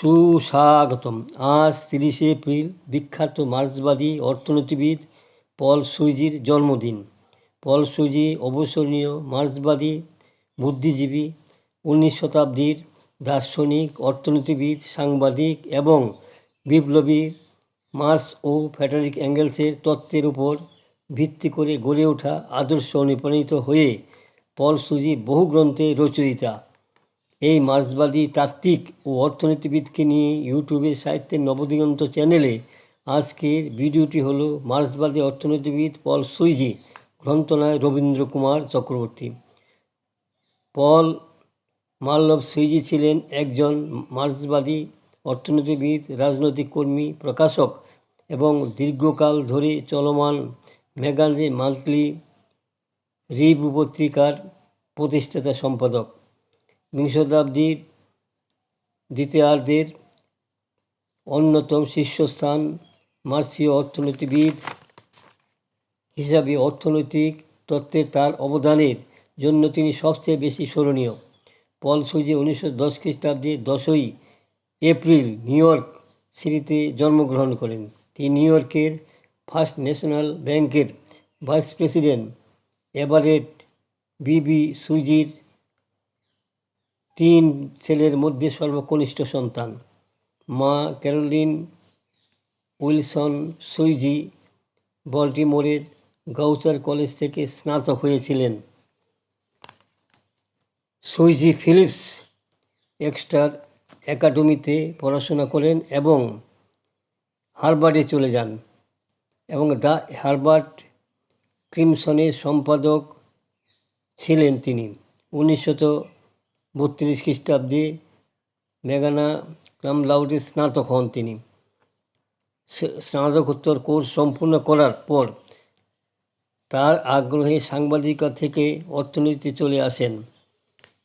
সুস্বাগতম। আজ 30শে এপ্রিল বিখ্যাত মার্ক্সবাদী অর্থনীতিবিদ পল সুইজির জন্মদিন। পল সুইজি অবসরণীয় মার্ক্সবাদী বুদ্ধিজীবী, 19 শতাব্দীর দার্শনিক, অর্থনীতিবিদ, সাংবাদিক এবং বিপ্লবী। মার্ক্স ও ফ্রেডরিক এঙ্গেলসের তত্ত্বের উপর ভিত্তি করে গড়ে ওঠা আদর্শ অনুপ্রাণিত হয়ে পল সুইজি বহু গ্রন্থে রচয়িতা। এই মার্ক্সবাদী তাত্ত্বিক ও অর্থনীতিবিদকে নিয়ে ইউটিউবে সাহিত্যের নবদিগন্ত চ্যানেলে আজকের ভিডিওটি হলো মার্ক্সবাদী অর্থনীতিবিদ পল সুইজি, গ্রন্থনায় রবীন্দ্র কুমার চক্রবর্তী। পল মার্লভ সুইজি ছিলেন একজন মার্ক্সবাদী অর্থনীতিবিদ, রাজনৈতিক কর্মী, প্রকাশক এবং দীর্ঘকাল ধরে চলমান ম্যাগাজিন মান্থলি রিভিউ পত্রিকার প্রতিষ্ঠাতা সম্পাদক। বিংশ শতাব্দীর দ্বিতীয়ার্ধের অন্যতম শীর্ষস্থান মার্ক্সীয় অর্থনীতিবিদ হিসাবে অর্থনৈতিক তত্ত্বে তার অবদানের জন্য তিনি সবচেয়ে বেশি স্মরণীয়। পল সুইজি 1910 খ্রিস্টাব্দে 10ই এপ্রিল নিউ ইয়র্ক সিটিতে জন্মগ্রহণ করেন। তিনি নিউ ইয়র্কের ফার্স্ট ন্যাশনাল ব্যাংকের ভাইস প্রেসিডেন্ট এভারেট বিবি সুইজির 3 ছেলের মধ্যে সর্বকনিষ্ঠ সন্তান। মা Caroline Wilson Sweezy বল্টিমোরের Gaucher college থেকে স্নাতক হয়েছিলেন। সুইজি ফিলিপস এক্সটার একাডেমিতে পড়াশোনা করেন এবং হার্ভার্ডে চলে যান এবং দ্য হার্ভার্ড ক্রিমসনের সম্পাদক ছিলেন তিনি। 1932 খ্রিস্টাব্দে ম্যাগনা কাম লাউডে স্নাতক হন তিনি। স্নাতকোত্তর কোর্স সম্পূর্ণ করার পর তার আগ্রহে সাংবাদিকতা থেকে অর্থনীতিতে চলে আসেন।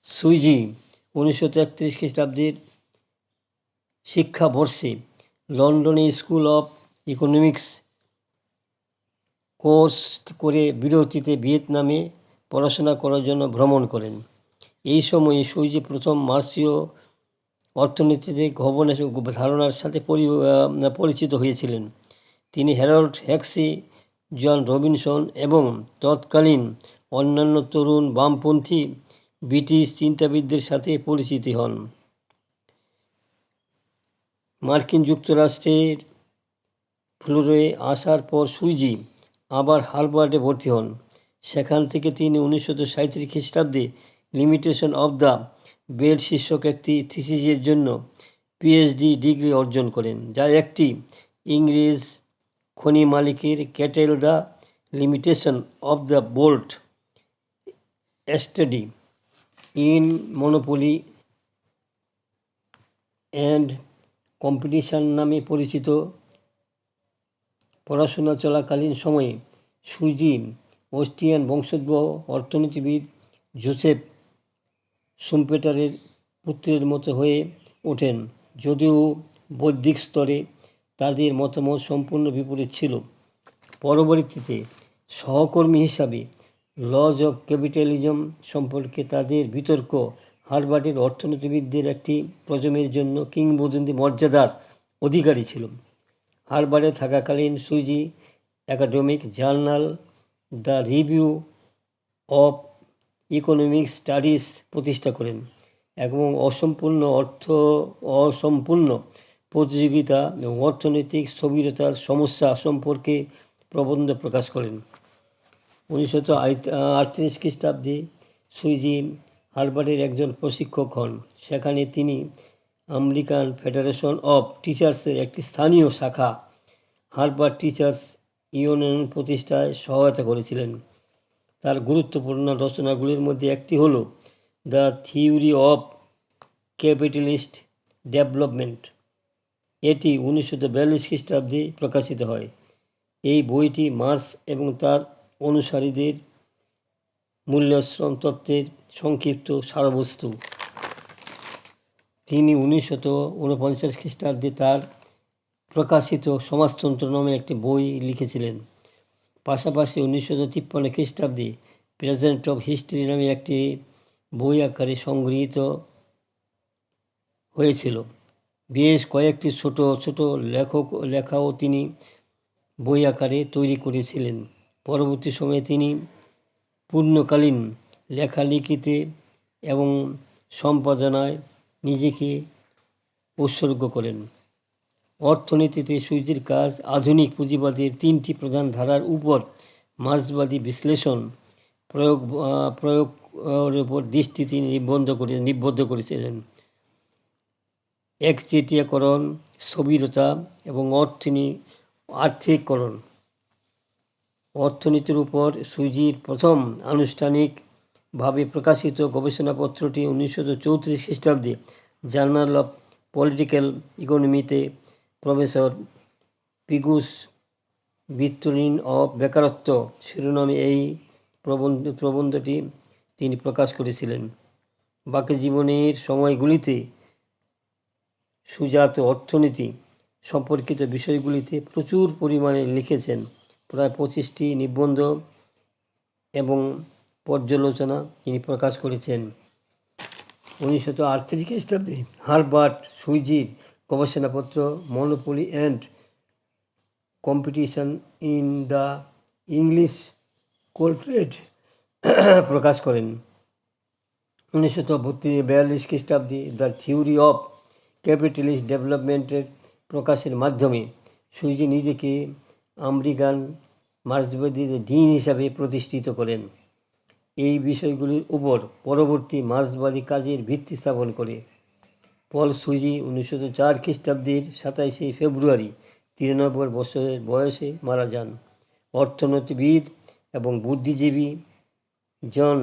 সুইজি 1933 খ্রিস্টাব্দের শিক্ষাবর্ষে লন্ডনে স্কুল অফ ইকোনমিক্স কোর্স করে বিরতিতে ভিয়েতনামে পড়াশোনা করার জন্য ভ্রমণ করেন। এই সময়ে সুইজি প্রথম মার্ক্সীয় অর্থনীতিতে ধারণার সাথে পরিচিত হয়েছিলেন। তিনি হ্যারল্ড হ্যাক্সি, জন রবিনসন এবং তৎকালীন অন্যান্য তরুণ বামপন্থী ব্রিটিশ চিন্তাবিদদের সাথে পরিচিত হন। মার্কিন যুক্তরাষ্ট্রের ফ্লোরিডায় আসার পর সুইজি আবার হার্ভার্ডে ভর্তি হন। সেখান থেকে তিনি 1937 খ্রিস্টাব্দে লিমিটেশন অব দ্য বেল্ট শীর্ষক একটি থিসিসের জন্য পিএইচডি ডিগ্রি অর্জন করেন, যা একটি ইংরেজ খনি মালিকের ক্যাটেল the limitation of the bolt study in monopoly and competition নামে পরিচিত। পড়াশোনা চলাকালীন সময়ে সুইজি অস্ট্রিয়ান বংশোদ্ভূত অর্থনীতিবিদ জোসেফ শুম্পেটারের পুত্রের মতো হয়ে ওঠেন, যদিও বৌদ্ধিক স্তরে তাদের মতামত সম্পূর্ণ বিপরীত ছিল। পরবর্তীতে সহকর্মী হিসাবে লজ অফ ক্যাপিটালিজম সম্পর্কে তাদের বিতর্ক হার্ভার্ডের অর্থনীতিবিদদের একটি প্রজন্মের জন্য কিংবদন্তি মর্যাদার অধিকারী ছিল। হার্ভার্ডে থাকাকালীন Sweezy academic journal the review of economic studies প্রতিষ্ঠা করেন এবং অসম্পূর্ণ প্রতিযোগিতা এবং অর্থনৈতিক স্থবিরতার সমস্যা সম্পর্কে প্রবন্ধ প্রকাশ করেন। 1938 খ্রিস্টাব্দে সুইজি হার্ভার্ডের একজন প্রশিক্ষক হন। সেখানে তিনি আমেরিকান ফেডারেশন অফ টিচার্সের একটি স্থানীয় শাখা হার্ভার্ড টিচার্স ইউনিয়ন প্রতিষ্ঠায় সহায়তা করেছিলেন। তার গুরুত্বপূর্ণ রচনাগুলির মধ্যে একটি হল the theory of capitalist development. এটি 1942 খ্রিস্টাব্দে প্রকাশিত হয়। এই বইটি মার্ক্স এবং তার অনুসারীদের মূল্যশ্রম তত্ত্বের সংক্ষিপ্ত সারবস্তু। তিনি 1949 খ্রিস্টাব্দে তার প্রকাশিত সমাজতন্ত্র নামে একটি বই লিখেছিলেন। পাশাপাশি 1953 খ্রিস্টাব্দে প্রেজেন্ট অফ হিস্ট্রি নামে একটি বই আকারে সংগৃহীত হয়েছিল। বেশ কয়েকটি ছোট ছোট লেখাও তিনি বই আকারে তৈরি করেছিলেন। পরবর্তী সময়ে তিনি পূর্ণকালীন লেখালেখিতে এবং সম্পাদনায় নিজেকে উৎসর্গ করেন। অর্থনীতিতে সুইজির কাজ আধুনিক পুঁজিবাদের তিনটি প্রধান ধারার উপর মার্ক্সবাদী বিশ্লেষণ প্রয়োগের উপর দৃষ্টি তিনি নিবদ্ধ করেছিলেন। একচেটিয়াকরণ, স্থবিরতা এবং আর্থিককরণ। অর্থনীতির উপর সুইজির প্রথম আনুষ্ঠানিকভাবে প্রকাশিত গবেষণাপত্রটি 1934 খ্রিস্টাব্দে জার্নাল অফ পলিটিক্যাল ইকোনমিতে প্রফেসর পিগুস ভিক্টোরিন অফ বেকারত্ব শিরোনামে এই প্রবন্ধটি তিনি প্রকাশ করেছিলেন। বাকি জীবনের সময়গুলিতে সুজাত অর্থনীতি সম্পর্কিত বিষয়গুলিতে প্রচুর পরিমাণে লিখেছেন। প্রায় 25টি নিবন্ধ এবং পর্যালোচনা তিনি প্রকাশ করেছেন। 1938 খ্রিস্টাব্দে হারবার্ট সুইজির গবেষণাপত্র monopoly and competition in the English coal trade প্রকাশ করেন। 1942 খ্রিস্টাব্দে দ্য থিওরি অফ ক্যাপিটালিস্ট ডেভেলপমেন্টের প্রকাশের মাধ্যমে সুইজি নিজেকে আমেরিকান মার্ক্সবাদীর ডিন হিসাবে প্রতিষ্ঠিত করেন। এই বিষয়গুলির উপর পরবর্তী মার্ক্সবাদী কাজের ভিত্তি স্থাপন করে। পল সুইজি 1904 খ্রিস্টাব্দের 27 ফেব্রুয়ারি 93 বছরের বয়সে মারা যান। অর্থনীতিবিদ এবং বুদ্ধিজীবী জন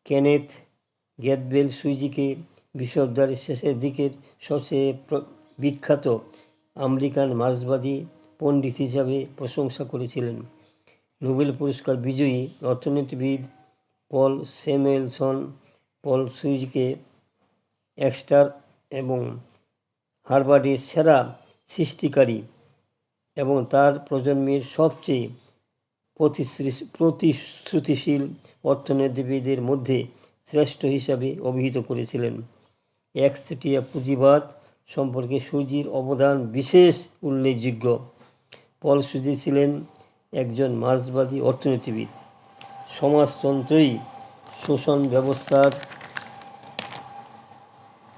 কেনেথ গ্যাডওয়েল সুইজিকে বিশ্ববিদ্যালয়ের শেষের দিকের সবচেয়ে বিখ্যাত আমেরিকান মার্ক্সবাদী পণ্ডিত হিসাবে প্রশংসা করেছিলেন। নোবেল পুরস্কার বিজয়ী অর্থনীতিবিদ পল স্যামুয়েলসন পল সুইজিকে এক্সটার এবং হার্ভার্ডের সেরা সৃষ্টিকারী এবং তার প্রজন্মের সবচেয়ে প্রতিশ্রুতিশীল অর্থনীতিবিদের মধ্যে শ্রেষ্ঠ হিসাবে অভিহিত করেছিলেন। একচেটিয়া পুঁজিবাদ সম্পর্কে সুইজির অবদান বিশেষ উল্লেখযোগ্য। পল সুইজি ছিলেন একজন মার্ক্সবাদী অর্থনীতিবিদ। সমাজতন্ত্রই শোষণ ব্যবস্থার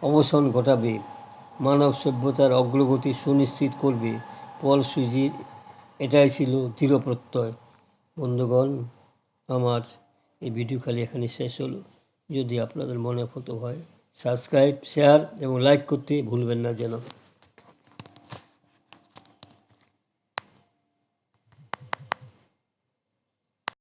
অবসান ঘটাবে, মানব সভ্যতার অগ্রগতি সুনিশ্চিত করবে। পল সুইজির এটাই ছিল দৃঢ় প্রত্যয়। বন্ধুগণ, আমার এই ভিডিও খালি এখানে শেষ হলো। যদি আপনাদের মনে হতো হয় সাবস্ক্রাইব, শেয়ার এবং লাইক করতে ভুলবেন না যেন।